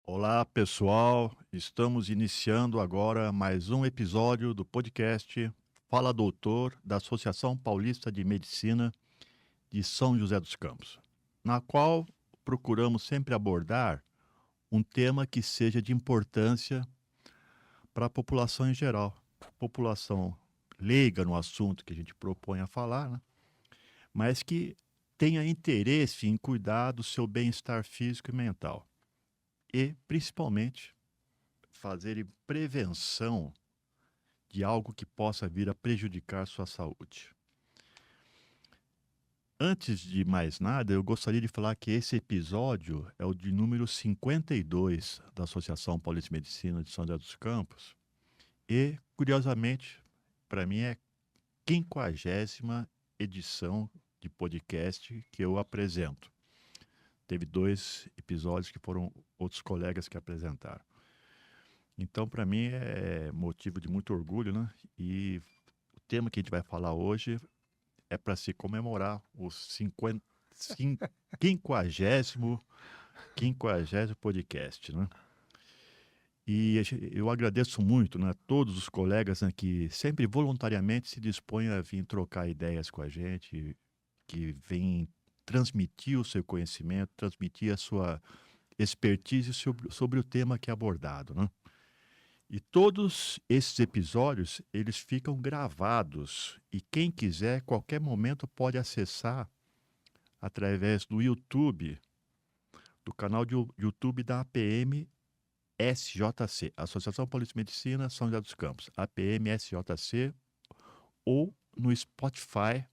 Olá, pessoal. Estamos iniciando agora mais um episódio do podcast Fala Doutor, da Associação Paulista de Medicina de São José dos Campos, na qual procuramos sempre abordar um tema que seja de importância para a população em geral, população leiga no assunto que a gente propõe a falar, né? Mas que tenha interesse em cuidar do seu bem-estar físico e mental e, principalmente, fazer prevenção de algo que possa vir a prejudicar sua saúde. Antes de mais nada, eu gostaria de falar que esse episódio é o de número 52 da Associação Paulista de Medicina de São José dos Campos e, curiosamente, para mim é a 50ª edição de podcast que eu apresento. Teve 2 episódios que foram outros colegas que apresentaram. Então, para mim, é motivo de muito orgulho, né? E o tema que a gente vai falar hoje é para se comemorar o 50º podcast, né? E eu agradeço muito, né, a todos os colegas, né, que sempre voluntariamente se dispõem a vir trocar ideias com a gente, que vêm transmitir o seu conhecimento, transmitir a sua expertise sobre o tema que é abordado, né? E todos esses episódios, eles ficam gravados e quem quiser, qualquer momento pode acessar através do YouTube, do canal de YouTube da APM SJC, Associação Paulista de Medicina São José dos Campos, APM SJC, ou no Spotify,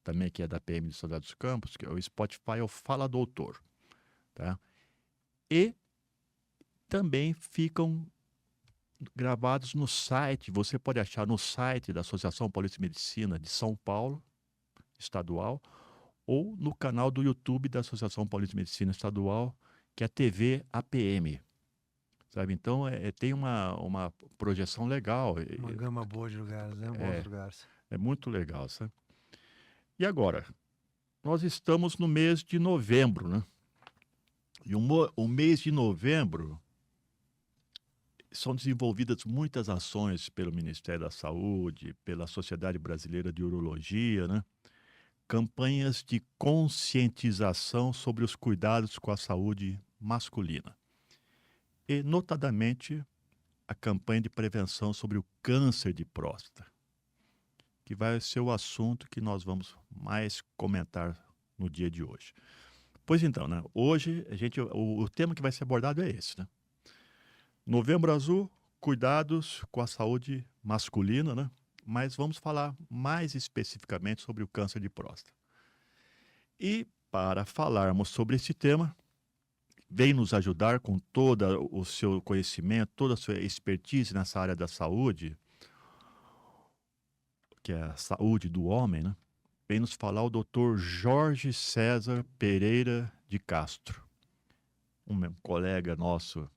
também que é da APM de São José dos Campos, que é o Spotify, é o Fala Doutor, tá? E também ficam gravados no site, você pode achar no site da Associação Paulista de Medicina de São Paulo, estadual, ou no canal do YouTube da Associação Paulista de Medicina Estadual, que é a TV APM. Sabe? Então, tem uma projeção legal. Uma gama boa de lugares, né? Bons lugares. É muito legal, sabe? E agora, nós estamos no mês de novembro, né? E o mês de novembro são desenvolvidas muitas ações pelo Ministério da Saúde, pela Sociedade Brasileira de Urologia, né? Campanhas de conscientização sobre os cuidados com a saúde masculina. E, notadamente, a campanha de prevenção sobre o câncer de próstata, que vai ser o assunto que nós vamos mais comentar no dia de hoje. Pois então, né? Hoje o tema que vai ser abordado é esse, né? Novembro Azul, cuidados com a saúde masculina, né? Mas vamos falar mais especificamente sobre o câncer de próstata. E para falarmos sobre esse tema, vem nos ajudar com todo o seu conhecimento, toda a sua expertise nessa área da saúde, que é a saúde do homem, né? Vem nos falar o Dr. Jorge César Pereira de Castro, um colega nosso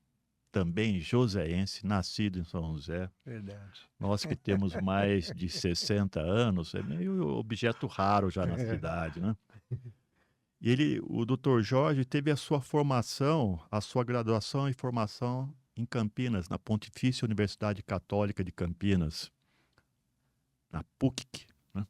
também joseense, nascido em São José. Verdade. Nós que temos mais de 60 anos, é meio objeto raro já na cidade, né? E o Dr. Jorge teve a sua formação, a sua graduação e formação em Campinas, na Pontifícia Universidade Católica de Campinas, na PUC, né?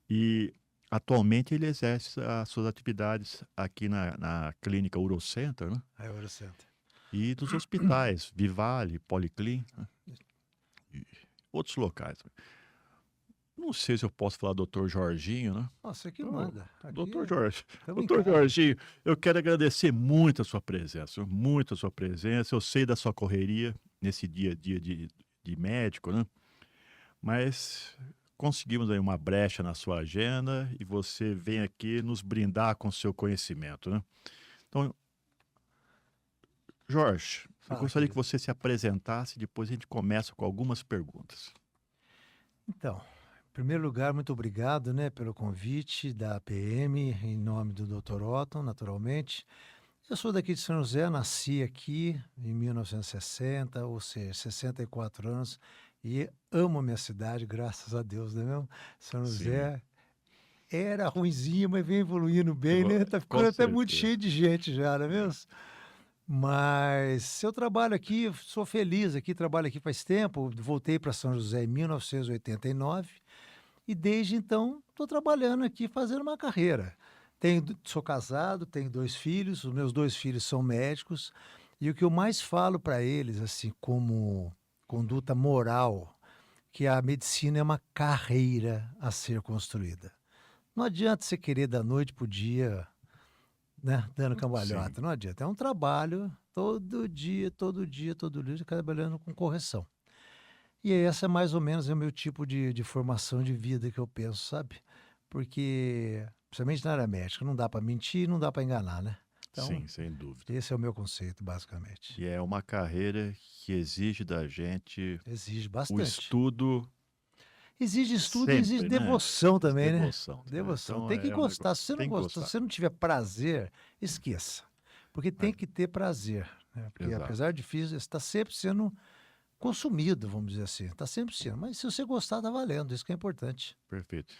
E atualmente ele exerce as suas atividades aqui na clínica Urocenter, né? A Eurocenter. E dos hospitais, Vivale, Policlin, né? E outros locais. Não sei se eu posso falar doutor Jorginho, né? Nossa, que manda. Doutor Jorge, Tamo em doutor casa. Jorginho, eu quero agradecer muito a sua presença, muito a sua presença. Eu sei da sua correria nesse dia a dia de médico, né? Mas conseguimos aí uma brecha na sua agenda e você vem aqui nos brindar com seu conhecimento, né? Então, Jorge, eu Fala, gostaria que querido. você se apresentasse e depois a gente começa com algumas perguntas. Então, em primeiro lugar, muito obrigado, né, pelo convite da APM, em nome do Dr. Otton, naturalmente. Eu sou daqui de São José, nasci aqui em 1960, ou seja, 64 anos, e amo a minha cidade, graças a Deus, né, mesmo? São Sim, José era ruinzinho, mas vem evoluindo bem, né? Tá com ficando até muito certeza. cheio de gente já, não é mesmo? Mas eu trabalho aqui, sou feliz aqui, trabalho aqui faz tempo. Voltei para São José em 1989 e desde então estou trabalhando aqui, fazendo uma carreira. Sou casado, tenho 2 filhos, os meus 2 filhos são médicos e o que eu mais falo para eles, assim, como conduta moral, que a medicina é uma carreira a ser construída. Não adianta você querer da noite para o dia, né, dando Sim, cambalhota, não adianta. É um trabalho todo dia, todo dia, todo dia, trabalhando com correção. E essa é mais ou menos o meu tipo de formação de vida que eu penso, sabe? Porque, principalmente na área médica, não dá para mentir, não dá para enganar, né? Então, sim, sem dúvida. esse é o meu conceito, basicamente. E é uma carreira que exige da gente Exige o bastante. estudo Exige estudo e exige sempre, né? devoção também, né? Devoção, né? Devoção. Então Tem que é um gostar. negócio, Se você não tem que gostar, se gostar. você não tiver prazer, esqueça. Porque tem É, que ter prazer, né? Porque exato, apesar de difícil, está sempre sendo consumido, vamos dizer assim. Está sempre sendo. Mas se você gostar, tá valendo. Isso que é importante. perfeito.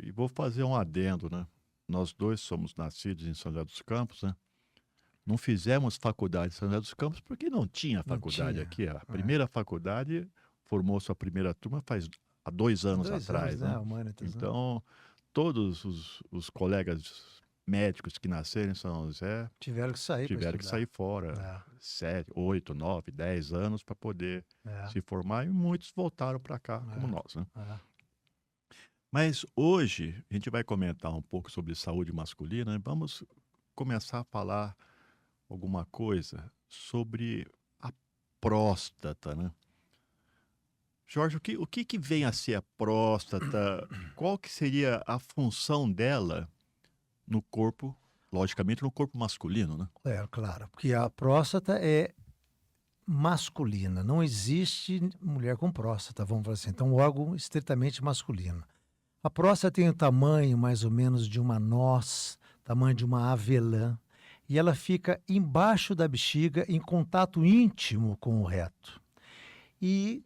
E vou fazer um adendo, né? Nós dois somos nascidos em São José dos Campos, né? Não fizemos faculdade em São José dos Campos porque não tinha Não faculdade tinha. aqui. A É. primeira faculdade formou sua primeira turma faz há 2 anos 2 anos, atrás, né? né? Humanitas, né? Então, todos os colegas médicos que nasceram em São José Tiveram que sair para tiveram que sair estudar. fora É, 7, 8, 9, 10 anos para poder é, se formar e muitos voltaram para cá, como nós, né? é. Mas hoje a gente vai comentar um pouco sobre saúde masculina, né? Vamos começar a falar alguma coisa sobre a próstata, né? Jorge, o que vem a ser a próstata? Qual que seria a função dela no corpo, logicamente no corpo masculino, né? Claro. Porque a próstata é masculina. Não existe mulher com próstata, vamos falar assim. Então, um órgão estritamente masculino. A próstata tem o tamanho mais ou menos de uma noz, tamanho de uma avelã, e ela fica embaixo da bexiga, em contato íntimo com o reto. E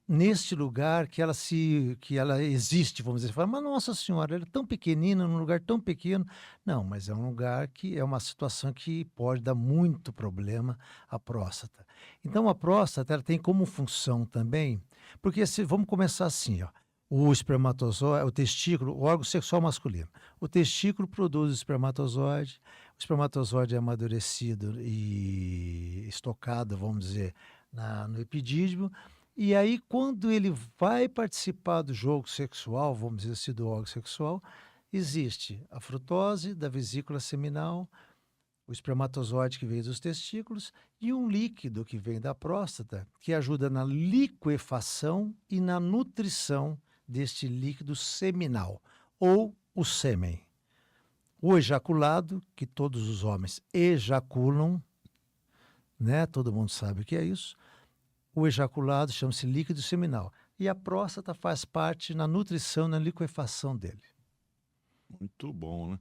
neste lugar que ela existe, vamos dizer, fala, mas nossa senhora, ela é tão pequenina, num lugar tão pequeno. Não, mas é um lugar que é uma situação que pode dar muito problema à próstata. Então a próstata ela tem como função também, porque se vamos começar assim, ó, o espermatozoide, o testículo, o órgão sexual masculino. O testículo produz o espermatozoide é amadurecido e estocado, vamos dizer, no epidídimo, e aí, quando ele vai participar do jogo sexual, vamos dizer assim, do órgão sexual, existe a frutose da vesícula seminal, o espermatozoide que vem dos testículos e um líquido que vem da próstata, que ajuda na liquefação e na nutrição deste líquido seminal, ou o sêmen. O ejaculado, que todos os homens ejaculam, né? Todo mundo sabe o que é isso. O ejaculado chama-se líquido seminal. E a próstata faz parte na nutrição, na liquefação dele. Muito bom, né?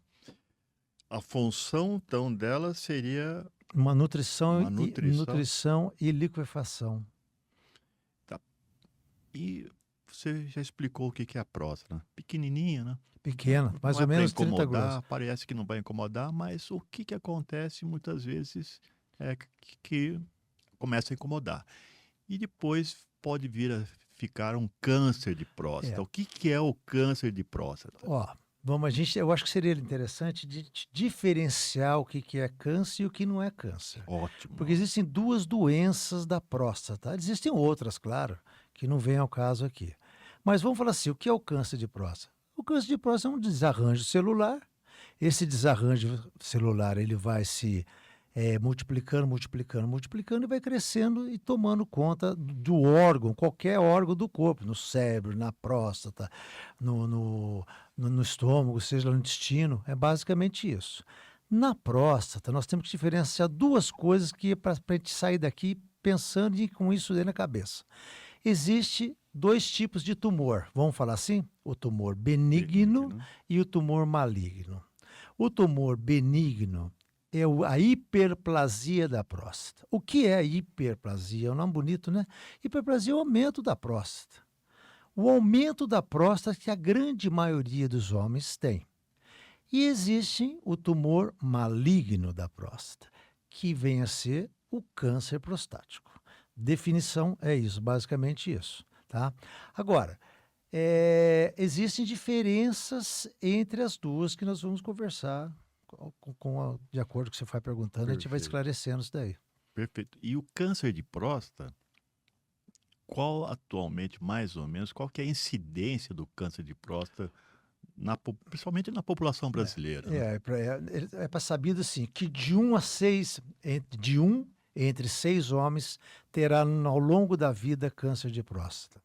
A função, então, dela seria Uma nutrição uma e, nutrição. nutrição e liquefação. Tá? E você já explicou o que que é a próstata, né? Pequenininha, né? Pequena, Não mais é ou para menos 30 incomodar, graus. parece que não vai incomodar, mas o que que acontece muitas vezes é que começa a incomodar. E depois pode vir a ficar um câncer de É, próstata. O que que é o câncer de próstata? ó, eu acho que seria interessante de diferenciar o que é câncer e o que não é câncer. Porque Ótimo. existem duas doenças da próstata. Existem outras, claro, que não vêm ao caso aqui. Mas vamos falar assim, o que é o câncer de próstata? O câncer de próstata é um desarranjo celular. Esse desarranjo celular ele vai se multiplicando, multiplicando, multiplicando e vai crescendo e tomando conta do órgão, qualquer órgão do corpo, no cérebro, na próstata, no estômago, seja no intestino. É basicamente isso. Na próstata, nós temos que diferenciar duas coisas que para a gente sair daqui pensando e com isso dentro na cabeça. Existe dois tipos de tumor, vamos falar assim? O tumor benigno Benigno. e o tumor maligno. O tumor benigno é a hiperplasia da próstata. O que é hiperplasia? É um nome bonito, né? Hiperplasia é o aumento da próstata. O aumento da próstata que a grande maioria dos homens tem. E existe o tumor maligno da próstata, que vem a ser o câncer prostático. Definição é isso, basicamente isso, tá? Agora, existem diferenças entre as duas que nós vamos conversar de acordo com o que você vai perguntando, a gente vai Perfeito, esclarecendo isso daí. perfeito. E o câncer de próstata, qual atualmente, mais ou menos, qual que é a incidência do câncer de próstata, principalmente na população brasileira, né? É para sabido assim, que entre 6 homens terá ao longo da vida câncer de próstata.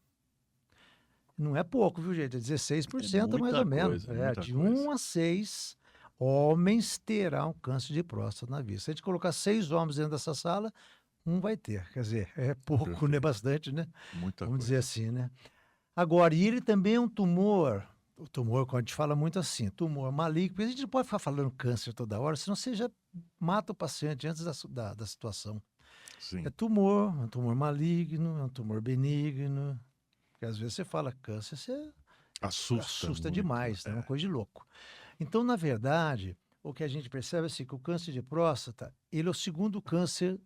Não é pouco, viu, gente? É É 16% mais muita ou menos. coisa, muita De coisa. 1 a 6 homens terão câncer de próstata na vida. Se a gente colocar 6 homens dentro dessa sala, um vai ter. Quer dizer, é pouco, né? Perfeito, Bastante, né? muita Vamos dizer coisa. assim, né? Agora, e ele também é um tumor. O tumor, quando a gente fala muito assim, tumor maligno, porque a gente não pode ficar falando câncer toda hora, senão você já mata o paciente antes da situação. É Sim, um tumor maligno, é um tumor benigno. Porque às vezes você fala câncer, você assusta assusta muito. demais, né? É uma coisa de louco. Então, na verdade, o que a gente percebe é assim, que o câncer de próstata, ele é o segundo câncer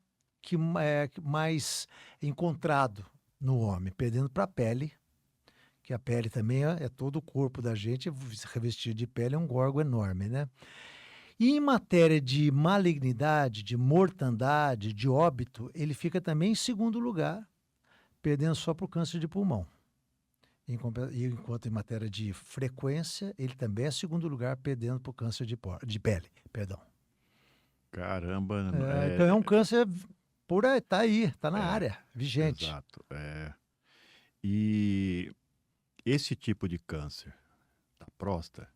que mais encontrado no homem, perdendo para a pele, que a pele também é todo o corpo da gente, revestido de pele, é um órgão enorme, né? E em matéria de malignidade, de mortandade, de óbito, ele fica também em segundo lugar, perdendo só para o câncer de pulmão. Enquanto em matéria de frequência, ele também é segundo lugar, perdendo para o câncer de pele, perdão. Caramba, Então é um câncer por aí, tá aí, tá na é, área, vigente. exato. E esse tipo de câncer da próstata,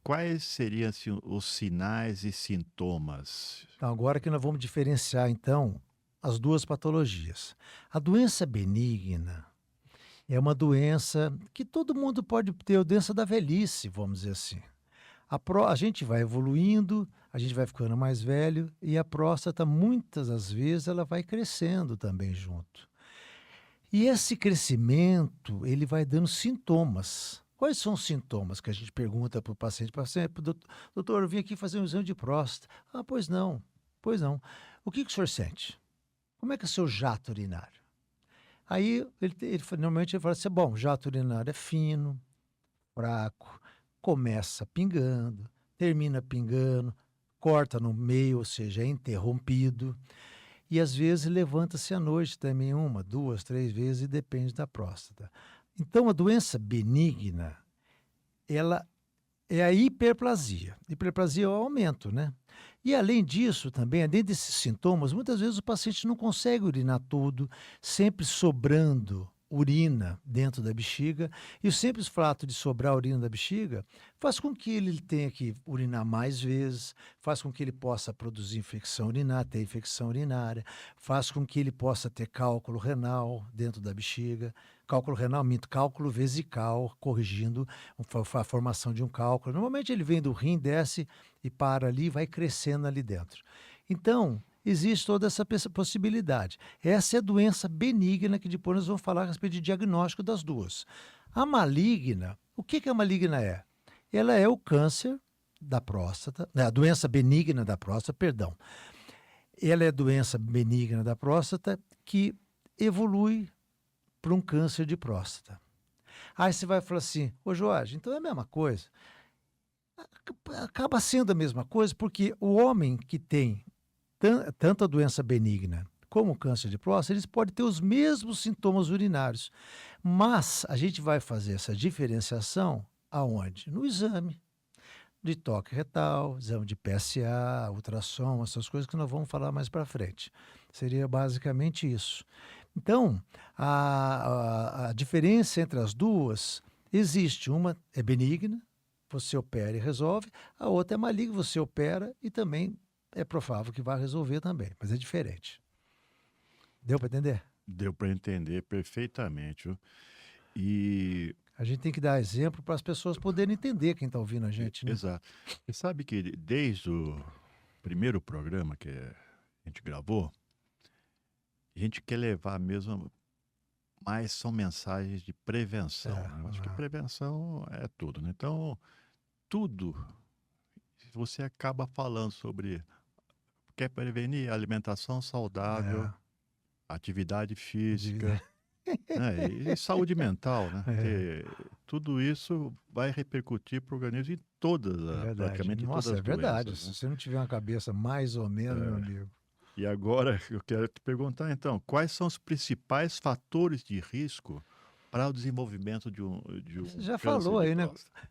quais seriam assim, os sinais e sintomas? Então, agora que nós vamos diferenciar, então, as duas patologias. A doença benigna é uma doença que todo mundo pode ter, a doença da velhice, vamos dizer assim. A gente vai evoluindo, a gente vai ficando mais velho e a próstata, muitas das vezes, ela vai crescendo também junto. E esse crescimento, ele vai dando sintomas. Quais são os sintomas que a gente pergunta para o paciente? Doutor, eu vim aqui fazer um exame de próstata. Ah, pois não, pois não. O que o senhor sente? Como é que é o seu jato urinário? Aí, normalmente ele fala assim, bom, jato urinário é fino, fraco, começa pingando, termina pingando, corta no meio, ou seja, é interrompido. E às vezes levanta-se à noite também 1, 2, 3 vezes, e depende da próstata. Então, a doença benigna, ela é a hiperplasia. Hiperplasia é o aumento, né? E além disso também, além desses sintomas, muitas vezes o paciente não consegue urinar tudo, sempre sobrando urina dentro da bexiga, e o simples fato de sobrar urina da bexiga faz com que ele tenha que urinar mais vezes, faz com que ele possa produzir infecção urinária, ter infecção urinária, faz com que ele possa ter cálculo renal dentro da bexiga, cálculo renal, cálculo vesical, corrigindo a formação de um cálculo. Normalmente ele vem do rim, desce e para ali, vai crescendo ali dentro. Então, existe toda essa possibilidade. Essa é a doença benigna, que depois nós vamos falar a respeito de diagnóstico das duas. A maligna, o que a maligna é? Ela é o câncer da próstata, a doença benigna da próstata, perdão. Ela é a doença benigna da próstata que evolui para um câncer de próstata. Aí você vai falar assim, ô Jorge, então é a mesma coisa. Acaba sendo a mesma coisa, porque o homem que tem tanto a doença benigna como o câncer de próstata, eles podem ter os mesmos sintomas urinários. Mas a gente vai fazer essa diferenciação aonde? No exame de toque retal, exame de PSA, ultrassom, essas coisas que nós vamos falar mais para frente. Seria basicamente isso. Então, a diferença entre as duas existe. Uma é benigna, você opera e resolve. A outra é maligna, você opera e também é provável que vá resolver também, mas é diferente. Deu para entender? Deu para entender perfeitamente, viu? E A gente tem que dar exemplo para as pessoas poderem entender, quem está ouvindo a gente, né? exato. Você sabe que desde o primeiro programa que a gente gravou, a gente quer levar mesmo, mais são mensagens de prevenção, né? Eu acho que prevenção é tudo, né? Então, tudo, você acaba falando sobre quer prevenir alimentação saudável, É, atividade dívida. física, né? E saúde mental, né? É, Porque tudo isso vai repercutir para o organismo em todas, é verdade. praticamente em todas Nossa, as é verdade. doenças, Se né? você não tiver uma cabeça mais ou menos, meu amigo. E agora eu quero te perguntar então, quais são os principais fatores de risco para o desenvolvimento de Você um já câncer falou de aí, né? próstata?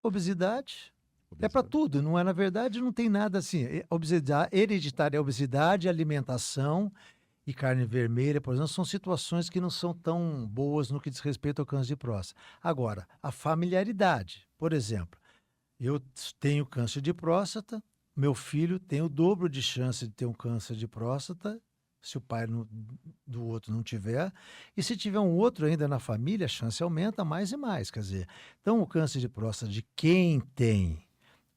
Obesidade é para Obesidade. tudo, não é? Na verdade, não tem nada assim. Obesidade, hereditária, obesidade, alimentação e carne vermelha, por exemplo, são situações que não são tão boas no que diz respeito ao câncer de próstata. Agora, a familiaridade, por exemplo, eu tenho câncer de próstata, meu filho tem o dobro de chance de ter um câncer de próstata, se o pai do outro não tiver, e se tiver um outro ainda na família, a chance aumenta mais e mais. Quer dizer, então o câncer de próstata de quem tem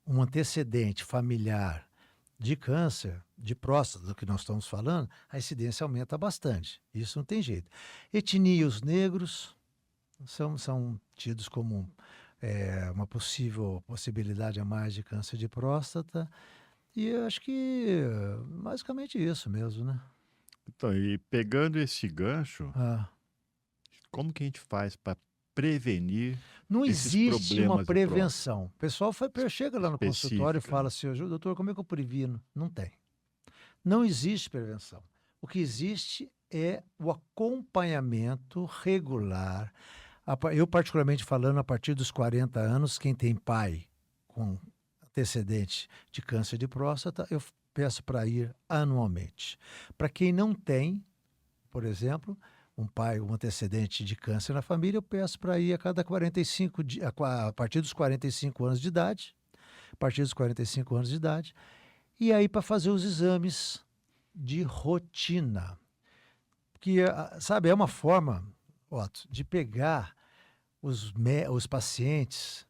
um antecedente familiar de câncer de próstata, do que nós estamos falando, a incidência aumenta bastante. Isso não tem jeito. Etnia, os negros são tidos como uma possível possibilidade a mais de câncer de próstata. E eu acho que basicamente isso mesmo, né? Então, e pegando esse gancho, Ah, como que a gente faz para prevenir não esses existe uma problemas de próstata prevenção. O pessoal chega lá no consultório e específica, fala né? assim: doutor, como é que eu previno? Não tem. Não existe prevenção. O que existe é o acompanhamento regular. Eu, particularmente falando, a partir dos 40 anos, quem tem pai com antecedente de câncer de próstata, eu peço para ir anualmente. Para quem não tem, por exemplo, um pai, um antecedente de câncer na família, eu peço para ir a cada 45 dias, a partir dos 45 anos de idade, a partir dos 45 anos de idade, e aí para fazer os exames de rotina. Que, sabe, é uma forma, Otto, de pegar os pacientes.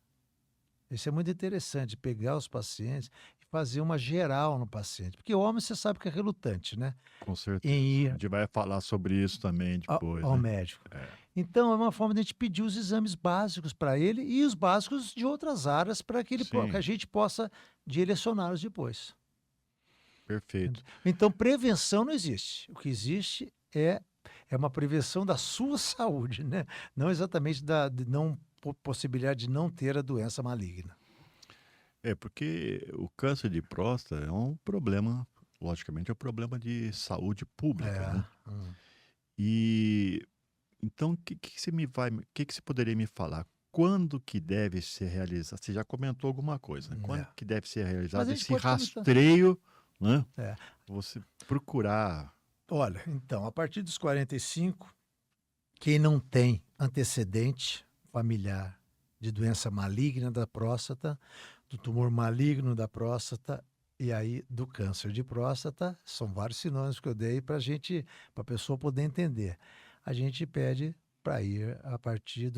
Isso é muito interessante, pegar os pacientes e fazer uma geral no paciente. Porque o homem, você sabe que é relutante, né? Com certeza. Em A ir gente vai falar sobre isso também depois, ao né? médico. É, Então, é uma forma de a gente pedir os exames básicos para ele e os básicos de outras áreas para que, que a sim, gente possa direcioná-los depois. perfeito. Então, prevenção não existe. O que existe é uma prevenção da sua saúde, né? Não exatamente de não possibilidade de não ter a doença maligna. É porque o câncer de próstata é um problema, logicamente, é um problema de saúde pública, É. né? E então, o que que você poderia me falar? Quando que deve ser realizado? Você já comentou alguma coisa, né? É. Quando que deve ser Mas realizado a gente esse pode comentar. rastreio, né? É. Você procurar, Olha, então, a partir dos 45, quem não tem antecedente familiar de doença maligna da próstata, do tumor maligno da próstata e aí do câncer de próstata, são vários sinônimos que eu dei para a pessoa poder entender. A gente pede para ir a partir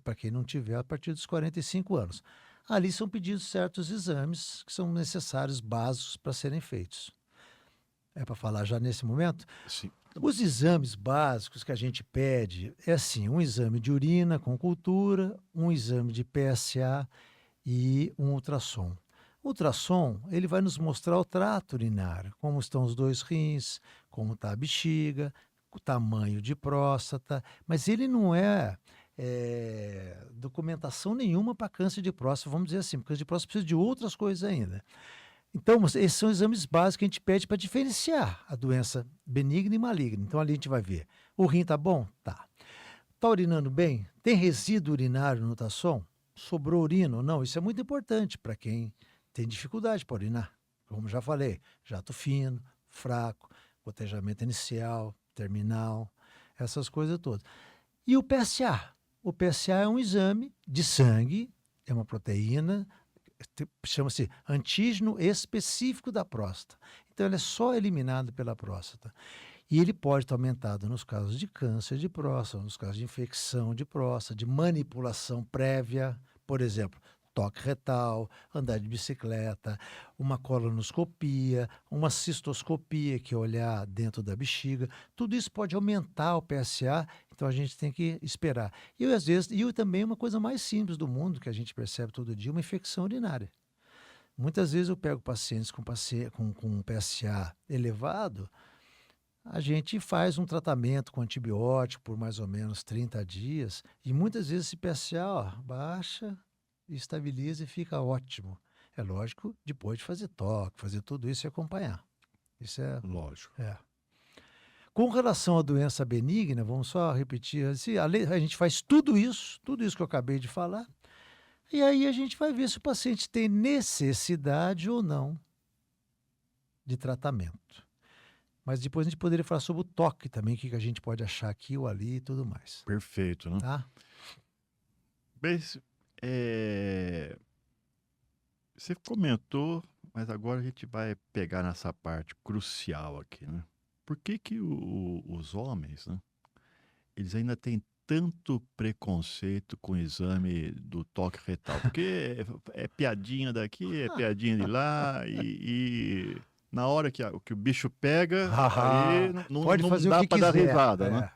para quem não tiver, a partir dos 45 anos. Ali são pedidos certos exames que são necessários, básicos para serem feitos. É para falar já nesse momento? sim, Os exames básicos que a gente pede é assim, um exame de urina com cultura, um exame de PSA e um ultrassom. O ultrassom, ele vai nos mostrar o trato urinário, como estão os dois rins, como está a bexiga, o tamanho de próstata, mas ele não é documentação nenhuma para câncer de próstata, vamos dizer assim, porque câncer de próstata precisa de outras coisas ainda. Então, esses são exames básicos que a gente pede para diferenciar a doença benigna e maligna. Então, ali a gente vai ver. O rim tá bom? Tá. Tá urinando bem? Tem resíduo urinário no ultrassom? Sobrou urina ou não? Isso é muito importante para quem tem dificuldade para urinar. Como já falei, jato fino, fraco, gotejamento inicial, terminal, essas coisas todas. E o PSA? O PSA é um exame de sangue, é uma proteína, chama-se antígeno específico da próstata. Então, ele é só eliminado pela próstata. E ele pode estar aumentado nos casos de câncer de próstata, nos casos de infecção de próstata, de manipulação prévia, por exemplo, toque retal, andar de bicicleta, uma colonoscopia, uma cistoscopia, que é olhar dentro da bexiga. Tudo isso pode aumentar o PSA, então a gente tem que esperar. E às vezes, também uma coisa mais simples do mundo, que a gente percebe todo dia, uma infecção urinária. Muitas vezes eu pego pacientes com PSA elevado, a gente faz um tratamento com antibiótico por mais ou menos 30 dias e muitas vezes esse PSA, ó, baixa, estabiliza e fica ótimo. É lógico, depois de fazer toque, fazer tudo isso e acompanhar. Isso é, Lógico. é. Com relação à doença benigna, vamos só repetir, assim, a gente faz tudo isso que eu acabei de falar, e aí a gente vai ver se o paciente tem necessidade ou não de tratamento. Mas depois a gente poderia falar sobre o toque também, o que a gente pode achar aqui ou ali e tudo mais, Perfeito, né? tá? Mas, você comentou, mas agora a gente vai pegar nessa parte crucial aqui, né? Por que que os homens, né, eles ainda têm tanto preconceito com o exame do toque retal? Porque é piadinha daqui, é piadinha de lá, e na hora que o bicho pega, aí Pode não fazer o dá que para dar quiser. risada, né?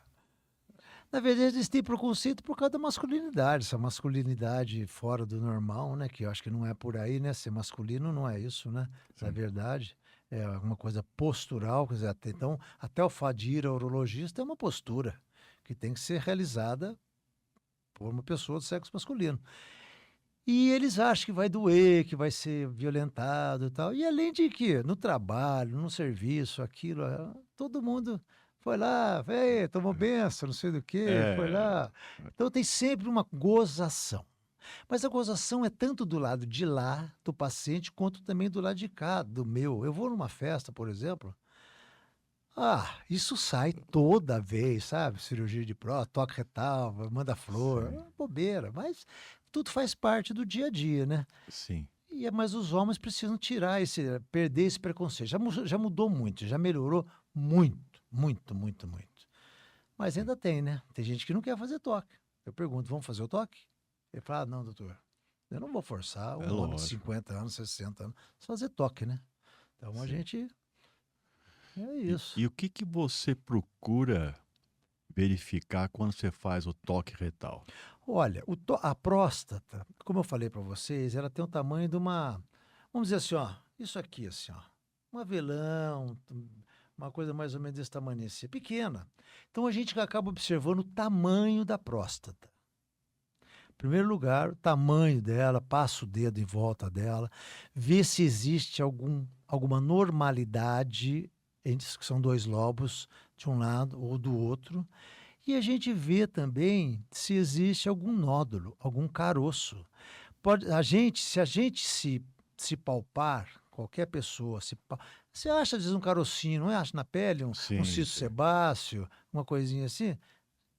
Na verdade, eles têm preconceito por causa da masculinidade, essa masculinidade fora do normal, né? Que eu acho que não é por aí, né? Ser masculino não é isso, né? Na Sim. verdade, é uma coisa postural, quer dizer, então, até o fato de ir ao urologista é uma postura que tem que ser realizada por uma pessoa do sexo masculino. E eles acham que vai doer, que vai ser violentado e tal. E além de que, no trabalho, no serviço, aquilo, todo mundo foi lá, tomou benção, não sei do que, foi É, lá. Então tem sempre uma gozação. Mas a gozação é tanto do lado de lá, do paciente, quanto também do lado de cá, do meu. Eu vou numa festa, por exemplo, isso sai toda vez, sabe? Cirurgia de próstata, toque retal, manda flor, sim, bobeira, mas tudo faz parte do dia a dia, né? sim, Mas os homens precisam perder esse preconceito. Já mudou muito, já melhorou muito, muito, muito, muito. Mas sim. ainda tem, né? Tem gente que não quer fazer toque. Eu pergunto, vamos fazer o toque? Ele fala, não, doutor, eu não vou forçar É um homem de lógico. 50 anos, 60 anos, a fazer toque, né? Então a Sim. gente, é E, isso. e o que que você procura verificar quando você faz o toque retal? Olha, a próstata, como eu falei para vocês, ela tem o tamanho de uma, vamos dizer assim, ó, isso aqui, assim, ó, um avelão, uma coisa mais ou menos desse tamanho, assim, pequena. Então a gente acaba observando o tamanho da próstata. Em primeiro lugar, o tamanho dela, passa o dedo em volta dela, vê se existe alguma normalidade entre que são dois lobos, de um lado ou do outro. E a gente vê também se existe algum nódulo, algum caroço. Se a gente se palpar, qualquer pessoa, você acha, às vezes, um carocinho, não é? Acha na pele, um Sim, cisto sim. sebáceo, uma coisinha assim?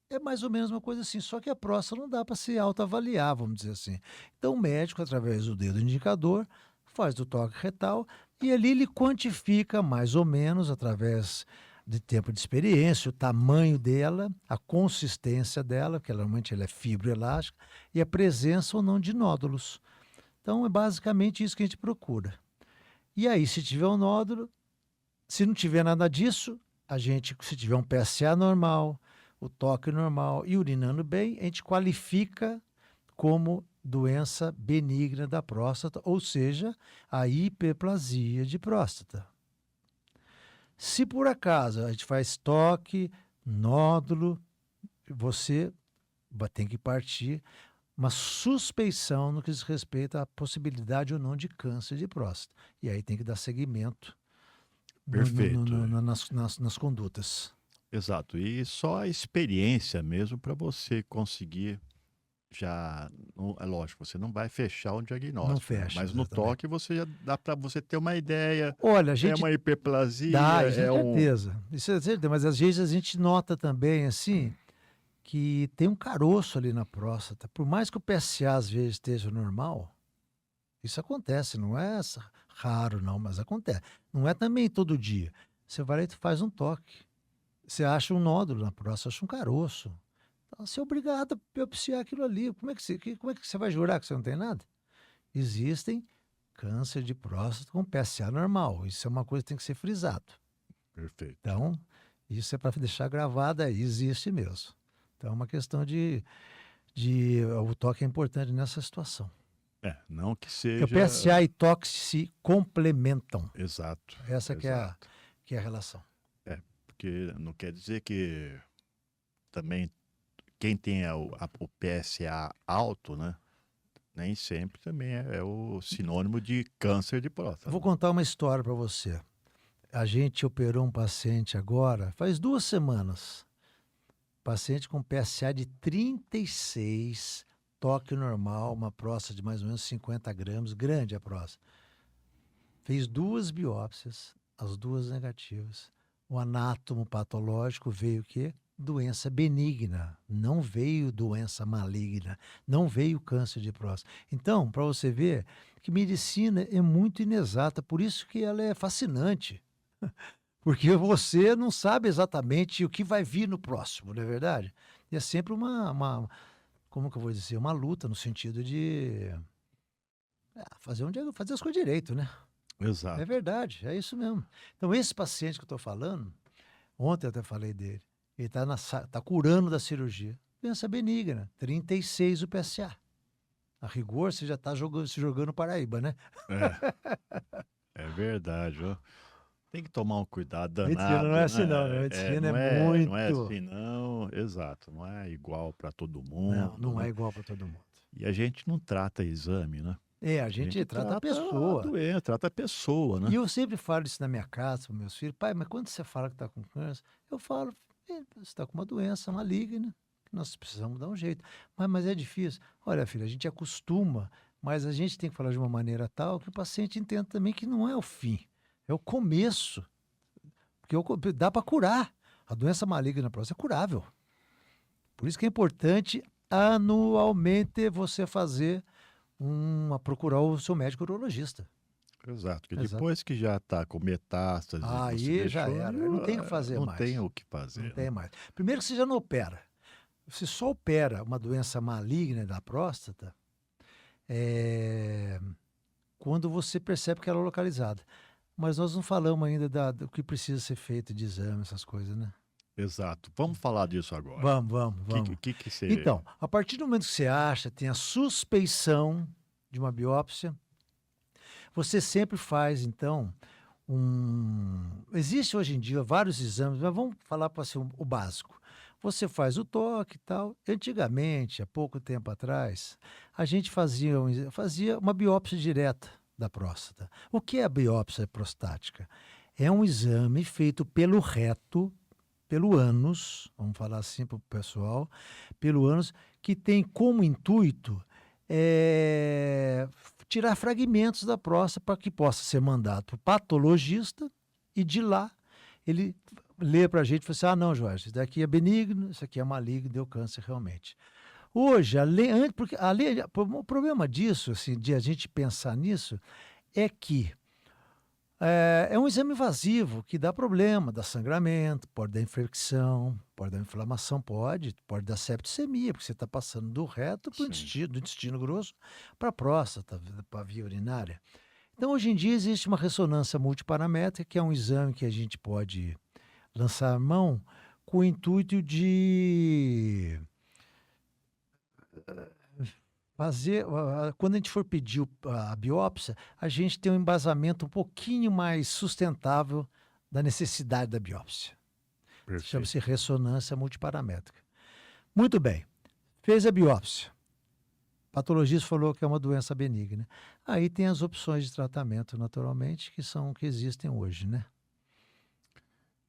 É mais ou menos uma coisa assim, só que a próstata não dá para se autoavaliar, vamos dizer assim. Então o médico, através do dedo indicador, faz o toque retal e ali ele quantifica mais ou menos, através de tempo de experiência, o tamanho dela, a consistência dela, que normalmente ela é fibroelástica, e a presença ou não de nódulos. Então é basicamente isso que a gente procura. E aí, se tiver um nódulo, se não tiver nada disso, se tiver um PSA normal, o toque normal e urinando bem, a gente qualifica como doença benigna da próstata, ou seja, a hiperplasia de próstata. Se por acaso a gente faz toque, nódulo, você tem que partir uma suspeição no que diz respeito à possibilidade ou não de câncer de próstata. E aí tem que dar seguimento Perfeito. nas condutas. Exato. E só a experiência mesmo para você conseguir já. É lógico, você não vai fechar um Não diagnóstico, né? fecha, Mas no exatamente. toque você já dá para você ter uma ideia. Olha, a É gente uma hiperplasia, dá, é um. isso é certeza, mas às vezes a gente nota também, assim, que tem um caroço ali na próstata. Por mais que o PSA às vezes esteja normal, isso acontece, não é raro não, mas acontece. Não é também todo dia. Você vai lá e faz um toque. Você acha um nódulo na próstata, acha um caroço. Então, você é obrigado a biopsiar aquilo ali. Como é que você vai jurar que você não tem nada? Existem câncer de próstata com PSA normal. Isso é uma coisa que tem que ser frisado. Perfeito. Então, isso é para deixar gravado aí, existe mesmo. Então, é uma questão o toque é importante nessa situação. Não que Porque o seja. PSA e toque se complementam. Exato, Essa exato. que é a relação. Porque não quer dizer que também quem tem o PSA alto, né? Nem sempre também é o sinônimo de câncer de próstata, Vou né? contar uma história para você. A gente operou um paciente agora, faz 2 semanas. Paciente com PSA de 36, toque normal, uma próstata de mais ou menos 50 gramas, grande a próstata. Fez 2 biópsias, as 2 negativas. O anátomo patológico veio o quê? Doença benigna, não veio doença maligna, não veio câncer de próstata. Então, para você ver que medicina é muito inexata, por isso que ela é fascinante. Porque você não sabe exatamente o que vai vir no próximo, não é verdade? E é sempre como que eu vou dizer, uma luta no sentido de fazer as coisas direito, né? É Exato. verdade, é isso mesmo. Então, esse paciente que eu estou falando, ontem eu até falei dele, ele tá curando da cirurgia. Doença benigna, 36 o PSA. A rigor, você já está se jogando Paraíba, né? É, é verdade, ó. Tem que tomar um cuidado Medicina não é danado, assim não, né? né? Medicina é Não é muito... assim, não. Exato, não é igual para todo Não, mundo, não é né? igual para todo mundo. E a gente não trata exame, né? É, a A gente gente trata a trata a pessoa. doença, trata a pessoa, E né? eu sempre falo isso na minha casa para meus filhos. Pai, mas quando você fala que está com câncer, eu falo, você está com uma doença maligna, que nós precisamos dar um jeito. Mas é difícil. Olha, filha, a gente acostuma, mas a gente tem que falar de uma maneira tal que o paciente entenda também que não é o fim, é o começo. Porque dá para curar. A doença maligna na próstata é curável. Por isso que é importante anualmente você fazer procurar o seu médico urologista. Exato, porque Exato. depois que já está com metástase que você Aí já deixou, era, aí não tem o que fazer não tem mais. o que Não fazer, né? tem mais. Primeiro que você já não opera. Você só opera uma doença maligna da próstata é, quando você percebe que ela é localizada. Mas nós não falamos ainda do que precisa ser feito de exame, essas coisas, né? Exato. Vamos falar disso agora. Vamos, vamos, O que, vamos. que você. Então, a partir do momento que você acha, tem a suspeição de uma biópsia, você sempre faz, então, existe hoje em dia vários exames, mas vamos falar para assim, o básico. Você faz o toque e tal. Antigamente, há pouco tempo atrás, a gente fazia uma biópsia direta da próstata. O que é a biópsia prostática? É um exame feito pelo reto, pelo ânus, vamos falar assim para o pessoal, pelo ânus, que tem como intuito tirar fragmentos da próstata para que possa ser mandado para o patologista e de lá ele lê para a gente e fala assim, ah, não, Jorge, isso daqui é benigno, isso aqui é maligno, deu câncer realmente. Hoje, porque o problema disso, assim, de a gente pensar nisso, é que é um exame invasivo que dá problema, dá sangramento, pode dar infecção, pode dar inflamação, pode dar septicemia, porque você está passando do reto para o Sim. intestino, do intestino grosso para a próstata, para a via urinária. Então, hoje em dia, existe uma ressonância multiparamétrica, que é um exame que a gente pode lançar a mão com o intuito de fazer, quando a gente for pedir a biópsia, a gente tem um embasamento um pouquinho mais sustentável da necessidade da biópsia. Perfeito. Chama-se ressonância multiparamétrica. Muito bem, fez a biópsia. O patologista falou que é uma doença benigna. Aí tem as opções de tratamento, naturalmente, que existem hoje, né?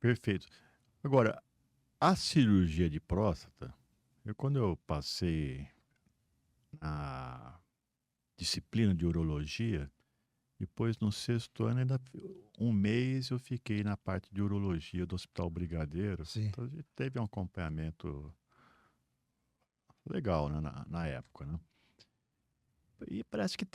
Perfeito. Agora, a cirurgia de próstata, quando eu passei na disciplina de urologia, depois no 6º ano, um mês eu fiquei na parte de urologia do Hospital Brigadeiro. Sim. Então a gente teve um acompanhamento legal, né, na época, né? E parece que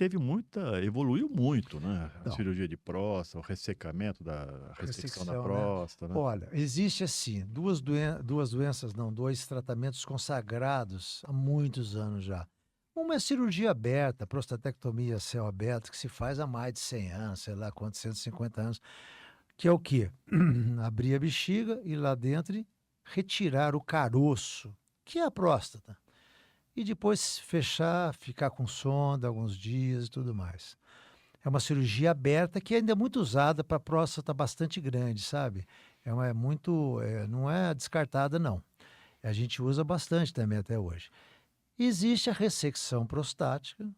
evoluiu muito, né? A Então, cirurgia de próstata, o ressecamento a ressecção da ressecção, né? próstata, né? Olha, existe assim, dois tratamentos consagrados há muitos anos já. Uma é cirurgia aberta, prostatectomia a céu aberto, que se faz há mais de 100 anos, sei lá quantos, 150 anos, que é o quê? Abrir a bexiga e lá dentro retirar o caroço, que é a próstata. e depois fechar, ficar com sonda alguns dias e tudo mais. É uma cirurgia aberta que ainda é muito usada para próstata bastante grande, sabe? É muito, não é descartada, não. A gente usa bastante também até hoje. Existe a ressecção prostática,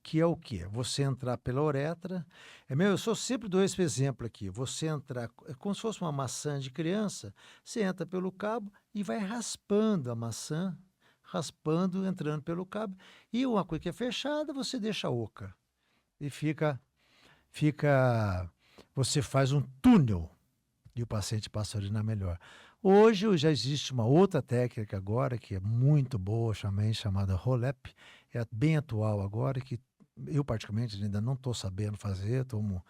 que é o quê? Você entrar pela uretra. Eu sou sempre dou esse exemplo aqui. Você entrar, é como se fosse uma maçã de criança, você entra pelo cabo e vai raspando a maçã, raspando, entrando pelo cabo. E uma coisa que é fechada, você deixa oca. E fica, você faz um túnel e o paciente passa a urinar melhor. Hoje já existe uma outra técnica agora que é muito boa, também chamada Rolep, é bem atual agora, que eu particularmente ainda não estou sabendo fazer, estou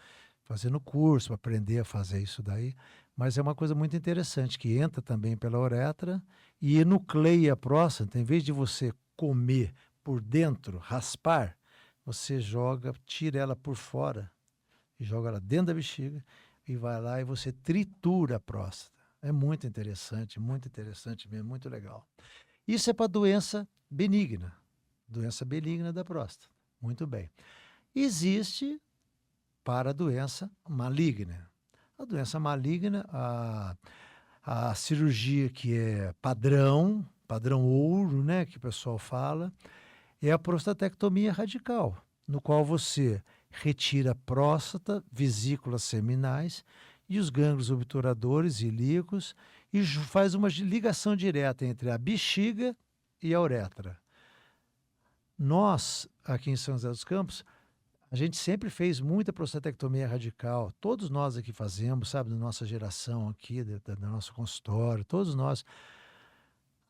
fazendo curso para aprender a fazer isso daí, mas é uma coisa muito interessante, que entra também pela uretra e nucleia a próstata. Em vez de você comer por dentro, raspar, você joga, tira ela por fora e joga ela dentro da bexiga e vai lá e você tritura a próstata. É muito interessante mesmo, muito legal. Isso é para doença benigna da próstata. Muito bem. Existe para a doença maligna. A doença maligna, a cirurgia que é padrão ouro, né, que o pessoal fala, é a prostatectomia radical, no qual você retira a próstata, vesículas seminais e os gânglios obturadores ilíacos e faz uma ligação direta entre a bexiga e a uretra. Nós, aqui em São José dos Campos, a gente sempre fez muita prostatectomia radical. Todos nós aqui fazemos, sabe, da nossa geração aqui, do nosso consultório, todos nós.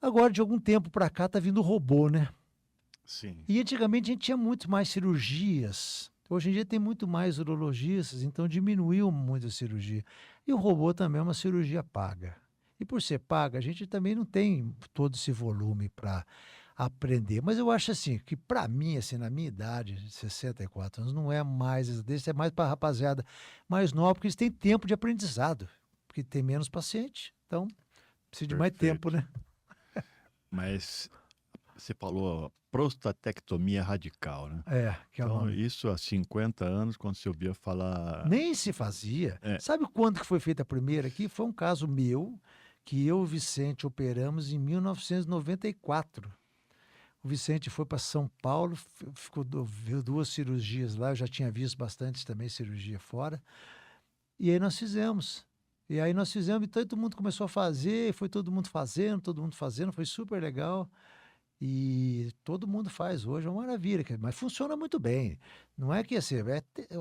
Agora, de algum tempo para cá, tá vindo o robô, né? Sim. E antigamente a gente tinha muito mais cirurgias. Hoje em dia tem muito mais urologistas, então diminuiu muito a cirurgia. E o robô também é uma cirurgia paga. E por ser paga, a gente também não tem todo esse volume para aprender. Mas eu acho assim, que para mim, assim, na minha idade, de 64 anos, não é mais isso é mais para rapaziada mais nova, porque eles têm tempo de aprendizado, porque tem menos paciente. Então, precisa de mais tempo, Perfeito. né? Mas você falou prostatectomia radical, né? Que é o Então, nome. isso há 50 anos, quando você ouvia falar. Nem se fazia. É, Sabe quando que foi feita a primeira aqui? Foi um caso meu, que eu e o Vicente operamos em 1994. O Vicente foi para São Paulo, viu 2 cirurgias lá, eu já tinha visto bastante também cirurgia fora, e aí nós fizemos. E todo mundo começou a fazer, foi todo mundo fazendo, foi super legal. E todo mundo faz hoje, é uma maravilha, mas funciona muito bem. Não é que assim,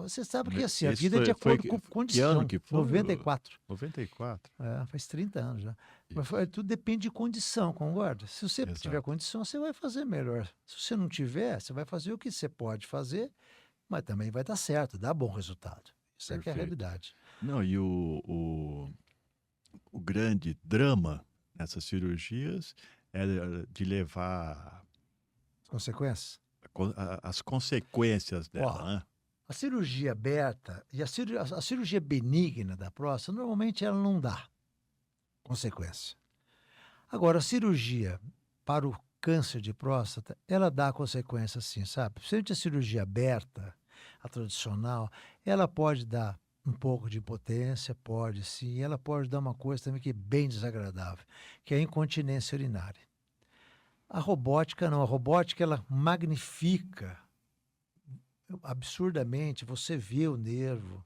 você sabe que assim, a esse vida é de foi acordo com que ano condição. que foi? 94, 94. faz 30 anos já. Mas Isso, tudo depende de condição, concorda? Se você tiver exato. condição, você vai fazer melhor. Se você não tiver, você vai fazer o que você pode fazer, mas também vai dar certo, dá bom resultado. Isso é que é a Perfeito. realidade. Não, e o grande drama nessas cirurgias é de levar Consequências? as consequências Ó, dela, né? a cirurgia aberta e a cirurgia benigna da próstata, normalmente ela não dá consequência. Agora, a cirurgia para o câncer de próstata, ela dá consequência sim, sabe? Principalmente a cirurgia aberta, a tradicional, ela pode dar um pouco de impotência, pode sim, e ela pode dar uma coisa também que é bem desagradável, que é a incontinência urinária. A robótica não, a robótica ela magnifica absurdamente, você vê o nervo,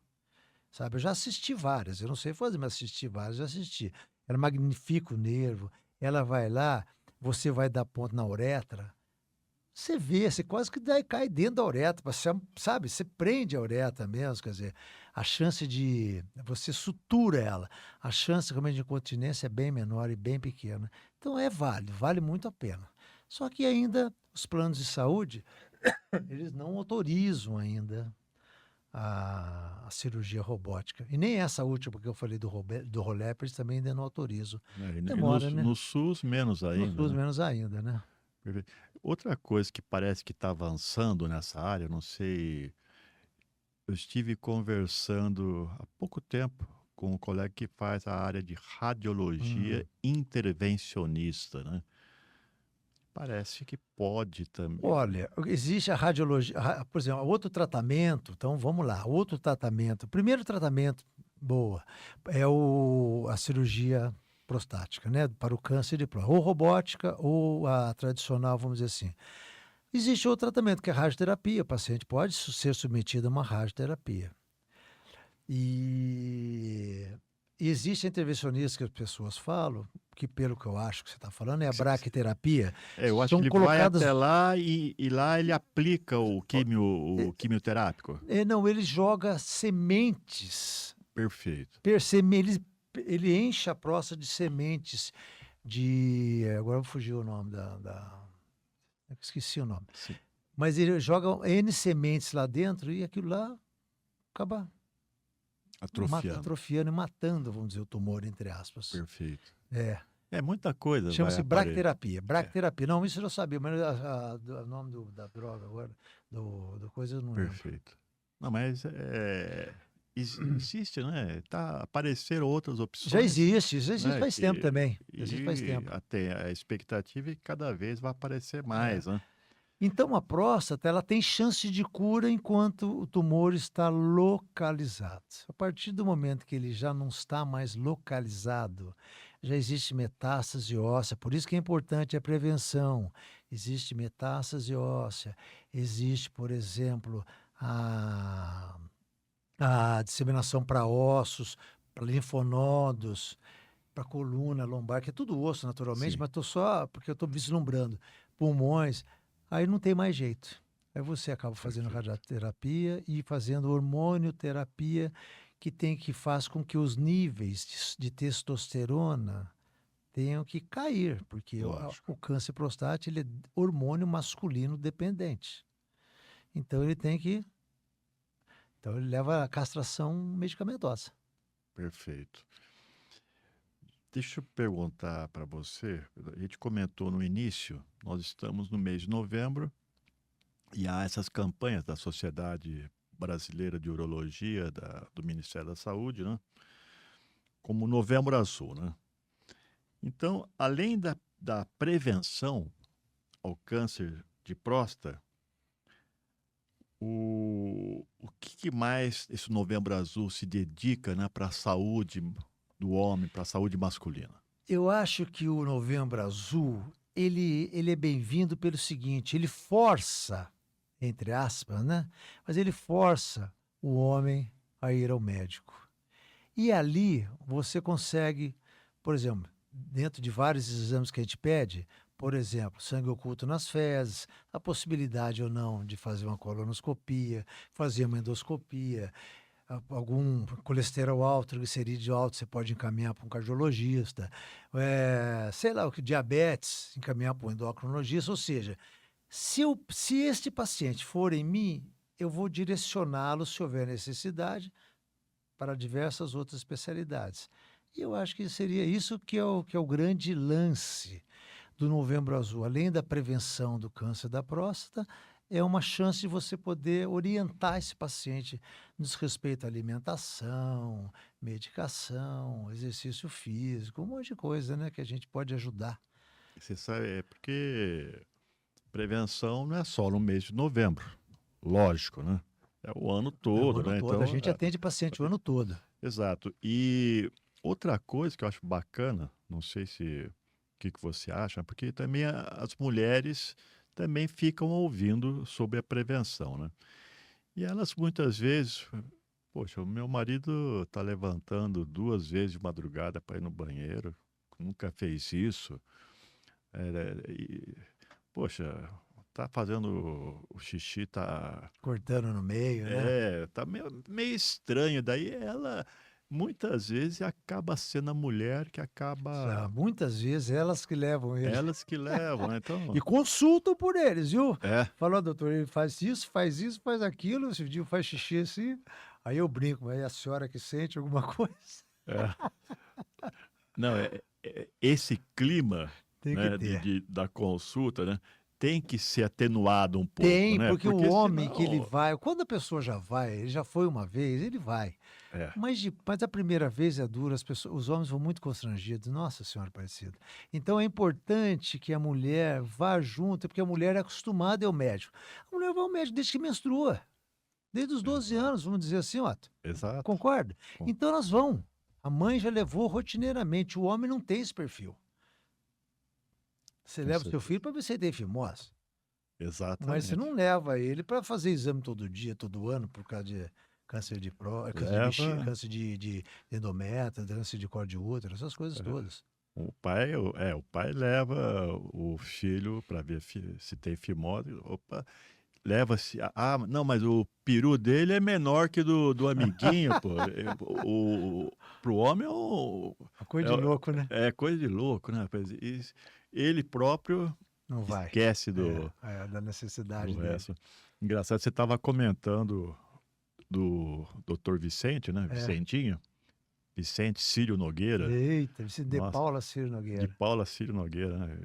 sabe? Eu já assisti várias, eu não sei fazer, mas assisti várias, já assisti. Ela magnifica o nervo, ela vai lá, você vai dar ponto na uretra, você vê, você quase que cai dentro da uretra, você, sabe? Você prende a uretra mesmo, quer dizer, a chance de. Você sutura ela, a chance realmente de incontinência é bem menor e bem pequena. Então é válido, vale muito a pena. Só que ainda os planos de saúde, eles não autorizam ainda a cirurgia robótica. E nem essa última que eu falei do Rolep, eles também ainda não autorizam. Né, e no, Demora, né? no SUS, menos No ainda, SUS né? menos ainda, né? Perfeito. Outra coisa que parece que está avançando nessa área, não sei, eu estive conversando há pouco tempo com um colega que faz a área de radiologia Hum, intervencionista, né? Parece que pode também. Olha, existe a radiologia, por exemplo, outro tratamento, então vamos lá, outro tratamento. O primeiro tratamento, boa, é a cirurgia prostática, né? Para o câncer de próstata, ou robótica ou a tradicional, vamos dizer assim. Existe outro tratamento, que é a radioterapia. O paciente pode ser submetido a uma radioterapia. E existe intervencionistas que as pessoas falam, que pelo que eu acho que você está falando, é a braquiterapia. Eu acho que São ele vai colocadas. até lá e lá ele aplica o quimioterápico. Não, ele joga sementes. Perfeito. Ele enche a próstata de sementes de. Agora eu fugiu o nome esqueci o nome. Sim. Mas ele joga N sementes lá dentro e aquilo lá acaba atrofiando e matando, vamos dizer, o tumor, entre aspas. Perfeito. É. Muita coisa. Chama-se braquiterapia. Braquiterapia. Não, isso eu sabia, mas o nome da droga agora, do coisa eu não lembro. Perfeito. Não, mas existe, né? Apareceram outras opções. Já existe né? faz tempo também. Existe faz tempo. Até a expectativa é que cada vez vai aparecer mais, né? Então, a próstata, ela tem chance de cura enquanto o tumor está localizado. A partir do momento que ele já não está mais localizado, já existe metástase óssea, por isso que é importante a prevenção. Existe metástase óssea, existe, por exemplo, a disseminação para ossos, para linfonodos, para coluna lombar, que é tudo osso naturalmente, Sim. mas estou só porque eu estou vislumbrando. Pulmões, aí não tem mais jeito. Aí você acaba fazendo radioterapia e fazendo hormonioterapia, que faz com que os níveis de testosterona tenham que cair, porque o câncer prostático ele é hormônio masculino dependente. Então ele leva à castração medicamentosa. Perfeito. Deixa eu perguntar para você, a gente comentou no início, nós estamos no mês de novembro e há essas campanhas da Sociedade Brasileira de Urologia, do Ministério da Saúde, né? Como Novembro Azul, né? Então, além da prevenção ao câncer de próstata, o que mais esse Novembro Azul se dedica, né, para a saúde do homem, para a saúde masculina? Eu acho que o Novembro Azul, ele é bem-vindo pelo seguinte, ele força, entre aspas, né? Mas ele força o homem a ir ao médico. E ali você consegue, por exemplo, dentro de vários exames que a gente pede, por exemplo, sangue oculto nas fezes, a possibilidade ou não de fazer uma colonoscopia, fazer uma endoscopia, algum colesterol alto, triglicerídeo alto, você pode encaminhar para um cardiologista, sei lá, diabetes, encaminhar para um endocrinologista, ou seja, se este paciente for em mim, eu vou direcioná-lo, se houver necessidade, para diversas outras especialidades. E eu acho que seria isso que é o grande lance do Novembro Azul. Além da prevenção do câncer da próstata, é uma chance de você poder orientar esse paciente no respeito à alimentação, medicação, exercício físico, um monte de coisa, né, que a gente pode ajudar. Você sabe, porque prevenção não é só no mês de novembro, lógico, né? É o ano todo, né? Todo. Então, A gente atende paciente o ano todo. Exato. E outra coisa que eu acho bacana, não sei o que você acha, porque também as mulheres também ficam ouvindo sobre a prevenção, né? E elas muitas vezes, poxa, o meu marido está levantando 2 vezes de madrugada para ir no banheiro, nunca fez isso. Poxa, tá fazendo o xixi, tá cortando no meio, né? tá meio estranho. Daí ela muitas vezes acaba sendo a mulher que acaba. Muitas vezes elas que levam ele. Elas que levam, né? Então, E consultam por eles, viu? é, Falou, doutor, ele faz isso, faz aquilo, esse dia faz xixi assim. Aí eu brinco, mas é a senhora que sente alguma coisa? não, esse clima, Tem né, que ter. da consulta, né? tem que ser atenuado um pouco, Tem, né? porque o Porque homem que ele senão vai, quando a pessoa já vai, ele já foi uma vez, ele vai. é, Mas a primeira vez é dura, os homens vão muito constrangidos. Nossa Senhora Aparecida. Então é importante que a mulher vá junto, porque a mulher é acostumada ao médico. A mulher vai ao médico desde que menstrua, desde os 12 exato, anos, vamos dizer assim, ó. exato. Concorda? Com Então elas vão. A mãe já levou rotineiramente. O homem não tem esse perfil. Você com leva o seu certeza. filho para ver se ele tem fimose. Mas você Exatamente. não leva ele para fazer exame todo dia, todo ano, por causa de câncer de câncer de bexiga, Leva câncer de endométrio, câncer de colo de útero, essas coisas todas. o pai leva o filho para ver se tem fimose. Opa, leva-se. Não, mas o peru dele é menor que do amiguinho, pô. Pro homem Uma coisa é, de louco, né? é coisa de louco, né, rapaz? Ele próprio Não vai. esquece Da necessidade do dele. resto. Engraçado, você estava comentando do Dr. Vicente, né? É. Vicentinho. Vicente Círio Nogueira. Eita, você de Nossa, Paula Ciro de Nogueira. Paula Círio Nogueira, né?